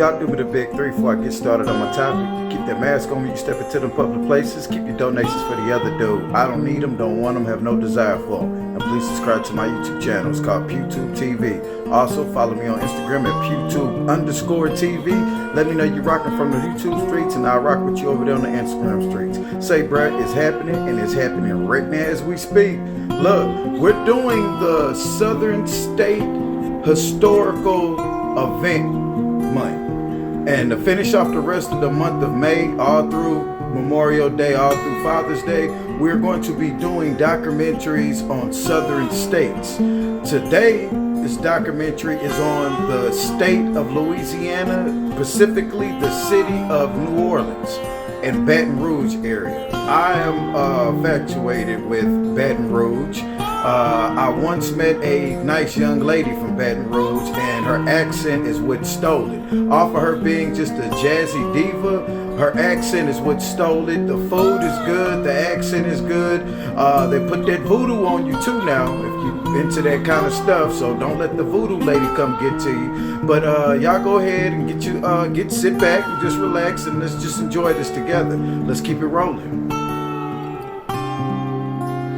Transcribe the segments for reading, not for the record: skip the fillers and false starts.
y'all do me the big three before I get started on my topic. Keep that mask on when you step into them public places. Keep your donations for the other dude. I don't need them, don't want them, have no desire for them. And please subscribe to my YouTube channel. It's called PewTube TV. Also, follow me on Instagram at PewTube_TV. Let me know you're rocking from the YouTube streets, and I'll rock with you over there on the Instagram streets. Say, bruh, it's happening, and it's happening right now as we speak. Look, we're doing the Southern State Historical Event Month. And to finish off the rest of the month of May, all through Memorial Day, all through Father's Day, we're going to be doing documentaries on Southern states. Today, this documentary is on the state of Louisiana, specifically the city of New Orleans and Baton Rouge area. I am infatuated with Baton Rouge. I once met a nice young lady from Baton Rouge, and her accent is what stole it. Off of her being just a jazzy diva, her accent is what stole it. The food is good, the accent is good. They put that voodoo on you too now, if you into that kind of stuff. So don't let the voodoo lady come get to you. But y'all go ahead and sit back and just relax, and let's just enjoy this together. Let's keep it rolling.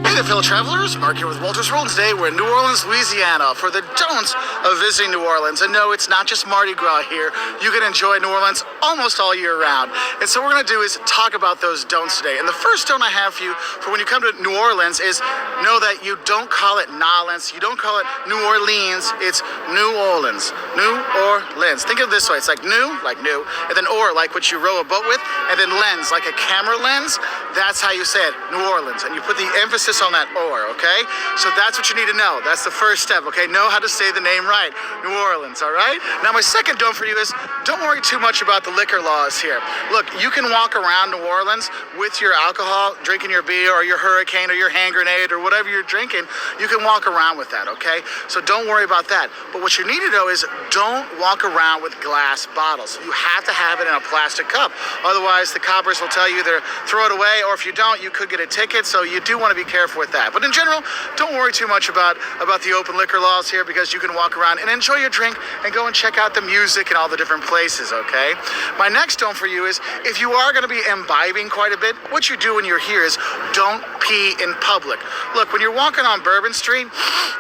Hey there, fellow travelers. Mark here with Walter's World. Today we're in New Orleans, Louisiana for the don'ts of visiting New Orleans. And no, it's not just Mardi Gras here. You can enjoy New Orleans almost all year round. And so what we're going to do is talk about those don'ts today. And the first don't I have for you for when you come to New Orleans is know that you don't call it Nolens. You don't call it New Orleans. It's New Orleans. New Orleans. Think of it this way. It's like new, and then or, like what you row a boat with, and then lens, like a camera lens. That's how you say it, New Orleans. And you put the emphasis on that or, okay? So that's what you need to know. That's the first step, okay? Know how to say the name right. New Orleans, all right? Now, my second don't for you is don't worry too much about the liquor laws here. Look, you can walk around New Orleans with your alcohol, drinking your beer or your hurricane or your hand grenade or whatever you're drinking. You can walk around with that, okay? So don't worry about that. But what you need to know is don't walk around with glass bottles. You have to have it in a plastic cup. Otherwise, the coppers will tell you either throw it away, or if you don't, you could get a ticket. So you do want to be careful with that. But in general, don't worry too much about the open liquor laws here, because you can walk around and enjoy your drink and go and check out the music and all the different places, okay? My next don't for you is if you are going to be imbibing quite a bit, what you do when you're here is don't pee in public. Look, when you're walking on Bourbon Street,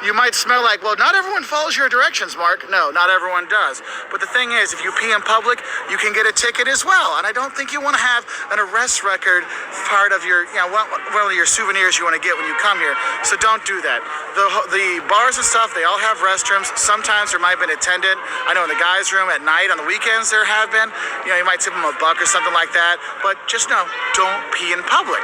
you might smell like, well, not everyone follows your directions, Mark. No, not everyone does. But the thing is, if you pee in public, you can get a ticket as well. And I don't think you want to have an arrest record part of your, one of your souvenirs you want to get when you come here. So don't do that. The bars and stuff, they all have restrooms. Sometimes there might have been an attendant. I know in the guys' room at night on the weekends there have been. You might tip them $1 or something like that. But just know, don't pee in public.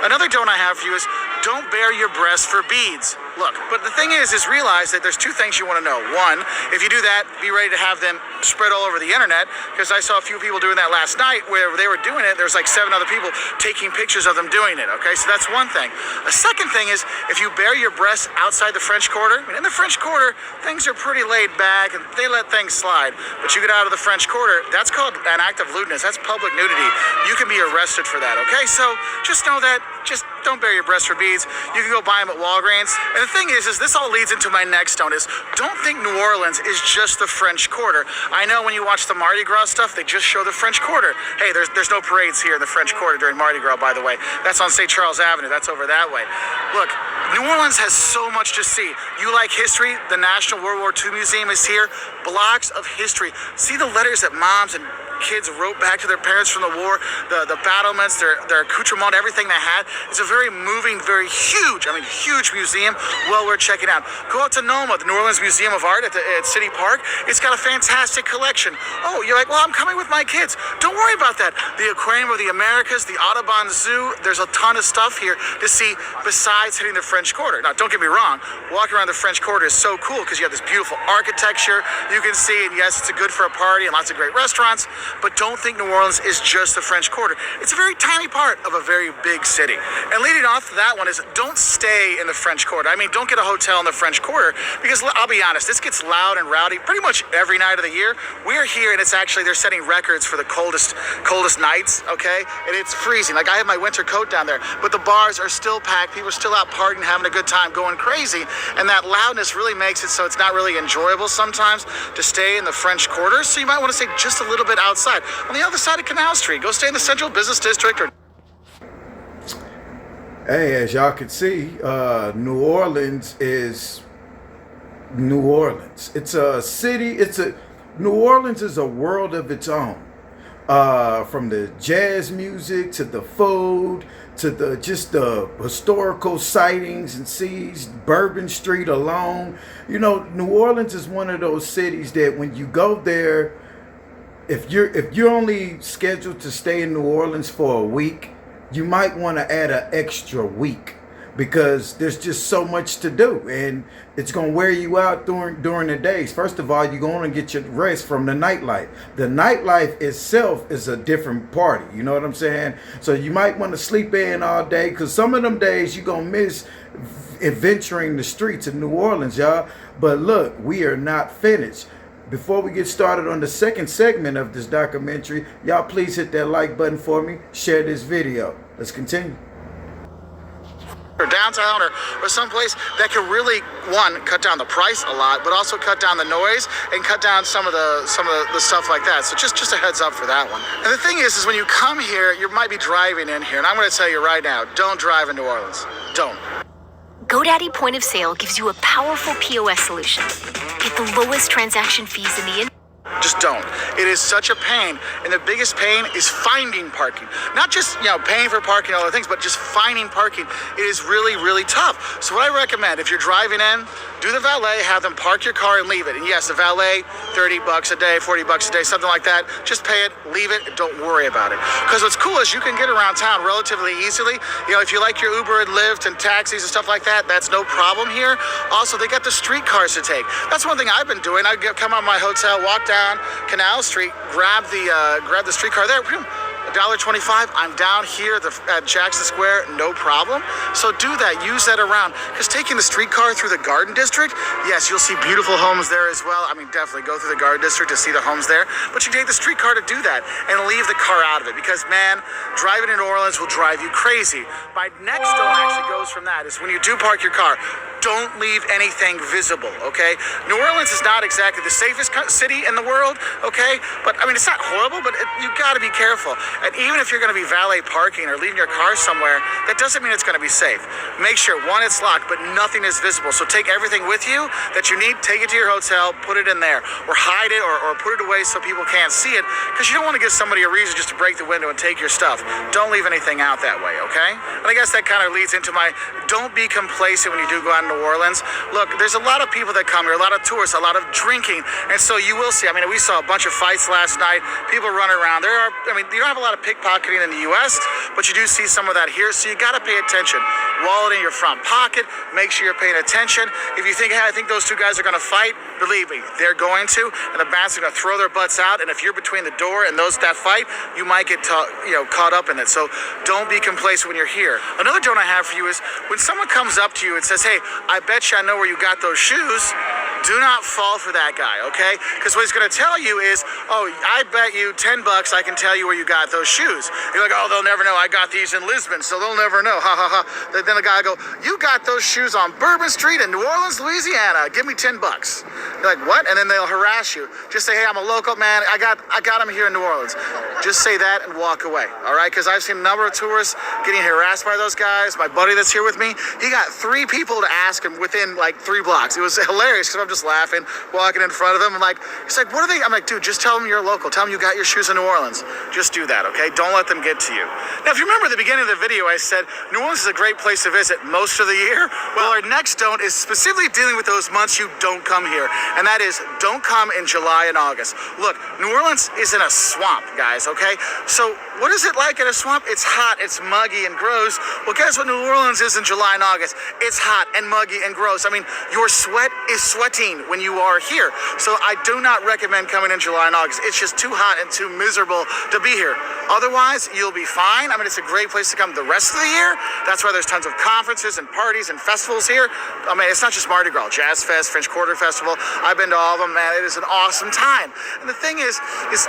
Another don't I have for you is don't bare your breasts for beads. Look, but the thing is realize that there's two things you want to know. One, if you do that, be ready to have them spread all over the internet, because I saw a few people doing that last night where they were doing it. There was like 7 other people taking pictures of them doing it, okay? So that's one thing. A second thing is if you bare your breasts outside the French Quarter, in the French Quarter, things are pretty laid back and they let things slide. But you get out of the French Quarter, that's called an act of lewdness. That's public nudity. You can be arrested for that, okay? So just know that. Just don't bare your breasts for beads. You can go buy them at Walgreens. And the thing is this all leads into my next don't is don't think New Orleans is just the French Quarter. I know when you watch the Mardi Gras stuff, they just show the French Quarter. Hey, there's no parades here in the French Quarter during Mardi Gras, by the way. That's on St. Charles Avenue. That's over that way. Look, New Orleans has so much to see. You like history? The National World War II Museum is here. Blocks of history. See the letters that moms and kids wrote back to their parents from the war, the battlements, their accoutrement, everything they had. It's a very moving, very huge museum, well worth checking out. Go out to NOMA, the New Orleans Museum of Art at City Park. It's got a fantastic collection. Oh, you're like, well, I'm coming with my kids. Don't worry about that. The Aquarium of the Americas, the Audubon Zoo, there's a ton of stuff here to see besides hitting the French Quarter. Now, don't get me wrong, walking around the French Quarter is so cool because you have this beautiful architecture you can see, and yes, it's good for a party and lots of great restaurants. but don't think New Orleans is just the French Quarter. It's a very tiny part of a very big city. And leading off to that one is don't stay in the French Quarter. I mean, don't get a hotel in the French Quarter because I'll be honest, this gets loud and rowdy pretty much every night of the year. We're here and it's actually, they're setting records for the coldest nights, okay? And it's freezing. Like I have my winter coat down there, but the bars are still packed. People are still out partying, having a good time, going crazy. And that loudness really makes it so it's not really enjoyable sometimes to stay in the French Quarter. So you might want to stay just a little bit outside on the other side of Canal Street. Go stay in the Central Business District or Hey, as y'all can see, New Orleans is New Orleans. It's a city. New Orleans is a world of its own. From the jazz music to the food to the historical sightings and sees, Bourbon Street alone. You know, New Orleans is one of those cities that when you go there, if you're only scheduled to stay in New Orleans for a week, you might want to add an extra week because there's just so much to do and it's going to wear you out during the days. First of all, you're going to get your rest from the nightlife. The nightlife itself is a different party. You know what I'm saying? So you might want to sleep in all day because some of them days you're going to miss adventuring the streets of New Orleans, y'all. But look, we are not finished. Before we get started on the second segment of this documentary, y'all please hit that like button for me. Share this video. Let's continue. or downtown or someplace that could really, one, cut down the price a lot, but also cut down the noise and cut down some of the stuff like that. So just a heads up for that one. And the thing is when you come here, you might be driving in here, and I'm going to tell you right now, don't drive in New Orleans. Don't. GoDaddy Point of Sale gives you a powerful POS solution. Get the lowest transaction fees in the industry. Just don't. It is such a pain, and the biggest pain is finding parking. Not just, paying for parking and other things, but just finding parking. It is really, really tough. So what I recommend, if you're driving in, do the valet, have them park your car and leave it. And yes, the valet, $30 a day, $40 a day, something like that. Just pay it, leave it, and don't worry about it. Because what's cool is you can get around town relatively easily. If you like your Uber and Lyft and taxis and stuff like that, that's no problem here. Also, they got the streetcars to take. That's one thing I've been doing. I come out of my hotel, walk down Canal Street, grab the streetcar there. $1.25. I'm down here at Jackson Square, no problem. So do that, use that around. Because taking the streetcar through the Garden District, yes, you'll see beautiful homes there as well. I mean, definitely go through the Garden District to see the homes there. But you take the streetcar to do that and leave the car out of it. Because, man, driving in New Orleans will drive you crazy. My next note actually goes from that is when you do park your car, don't leave anything visible, okay? New Orleans is not exactly the safest city in the world, okay? But, I mean, it's not horrible, but you got to be careful. And even if you're going to be valet parking or leaving your car somewhere, that doesn't mean it's going to be safe. Make sure, one, it's locked, but nothing is visible. So take everything with you that you need, take it to your hotel, put it in there, or hide it or put it away so people can't see it, because you don't want to give somebody a reason just to break the window and take your stuff. Don't leave anything out that way, okay? And I guess that kind of leads into my don't be complacent when you do go out in New Orleans. Look, there's a lot of people that come here, a lot of tourists, a lot of drinking, and so you will see. I mean, we saw a bunch of fights last night, people running around. You don't have a lot of pickpocketing in the U.S., but you do see some of that here, so you got to pay attention. Wallet in your front pocket, make sure you're paying attention. If you think, hey, I think those two guys are going to fight, believe me, they're going to, and the bats are going to throw their butts out, and if you're between the door and that fight, you might get caught up in it. So don't be complacent when you're here. Another don't I have for you is when someone comes up to you and says, hey, I bet you I know where you got those shoes, do not fall for that guy, okay? Because what he's going to tell you is, oh, I bet you $10 I can tell you where you got those shoes. You're like, oh, they'll never know. I got these in Lisbon, so they'll never know. Ha, ha, ha. Then the guy will go, you got those shoes on Bourbon Street in New Orleans, Louisiana. Give me $10. You're like, what? And then they'll harass you. Just say, hey, I'm a local man. I got them here in New Orleans. Just say that and walk away, all right? Because I've seen a number of tourists getting harassed by those guys. My buddy that's here with me, he got 3 people to ask him within like 3 blocks. It was hilarious because I'm just laughing, walking in front of them. He's like, what are they? I'm like, dude, just tell them you're local. Tell them you got your shoes in New Orleans. Just do that, okay? Don't let them get to you. Now, if you remember at the beginning of the video, I said New Orleans is a great place to visit most of the year. Well, our next don't is specifically dealing with those months you don't come here. And that is, don't come in July and August. Look, New Orleans is in a swamp, guys, okay? So what is it like in a swamp? It's hot, it's muggy and gross. Well, guess what New Orleans is in July and August? It's hot and muggy and gross. I mean, your sweat is sweating when you are here. So I do not recommend coming in July and August. It's just too hot and too miserable to be here. Otherwise, you'll be fine. I mean, it's a great place to come the rest of the year. That's why there's tons of conferences and parties and festivals here. I mean, it's not just Mardi Gras, Jazz Fest, French Quarter Festival. I've been to all of them, man. It is an awesome time. And the thing is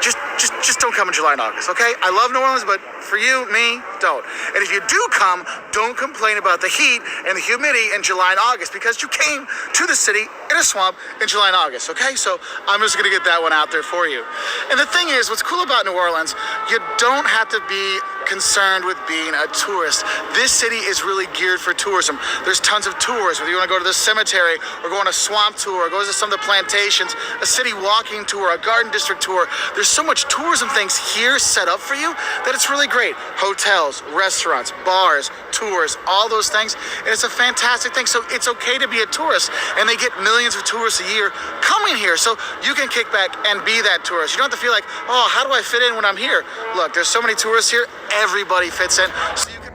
just don't come in July and August, okay? I love New Orleans, but for you, me, don't. And if you do come, don't complain about the heat and the humidity in July and August because you came to the city in a swamp in July and August, okay? So I'm just gonna get that one out there for you. And the thing is, what's cool about New Orleans, you don't have to be concerned with being a tourist. This city is really geared for tourism. There's tons of tours, whether you want to go to the cemetery or go on a swamp tour or go to some of the plantations, a city walking tour, a garden district tour. There's so much tourism things here set up for you that it's really great. Hotels, restaurants, bars, tours, all those things. And it's a fantastic thing. So it's okay to be a tourist, and they get millions of tourists a year coming here. So you can kick back and be that tourist. You don't have to feel like, oh, how do I fit in when I'm here? Look, there's so many tourists here. Everybody fits in. So you can...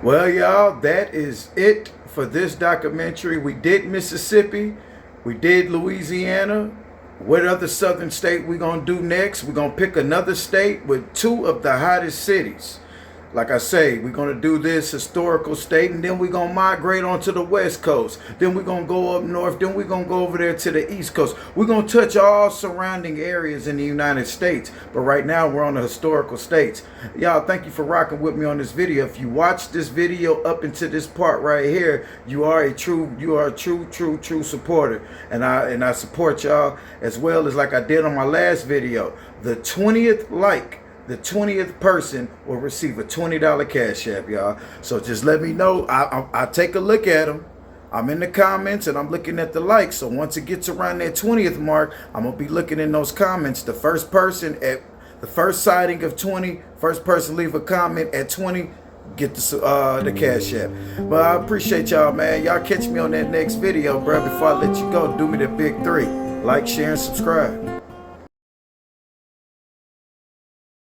Well, y'all, that is it for this documentary. We did Mississippi. We did Louisiana. What other southern state we gonna do next? We're gonna pick another state with two of the hottest cities. Like I say, we're going to do this historical state, and then we're going to migrate onto the West Coast. Then we're going to go up north. Then we're going to go over there to the East Coast. We're going to touch all surrounding areas in the United States. But right now, we're on the historical states. Y'all, thank you for rocking with me on this video. If you watch this video up into this part right here, you are a true supporter. And I support y'all as well as like I did on my last video. The 20th like. The 20th person will receive a $20 cash app, y'all. So just let me know. I'll take a look at them. I'm in the comments and I'm looking at the likes. So once it gets around that 20th mark, I'm going to be looking in those comments. The first person at the first sighting of 20, first person leave a comment at 20, get the cash app. But I appreciate y'all, man. Y'all catch me on that next video, bro. Before I let you go, do me the big three. Like, share, and subscribe.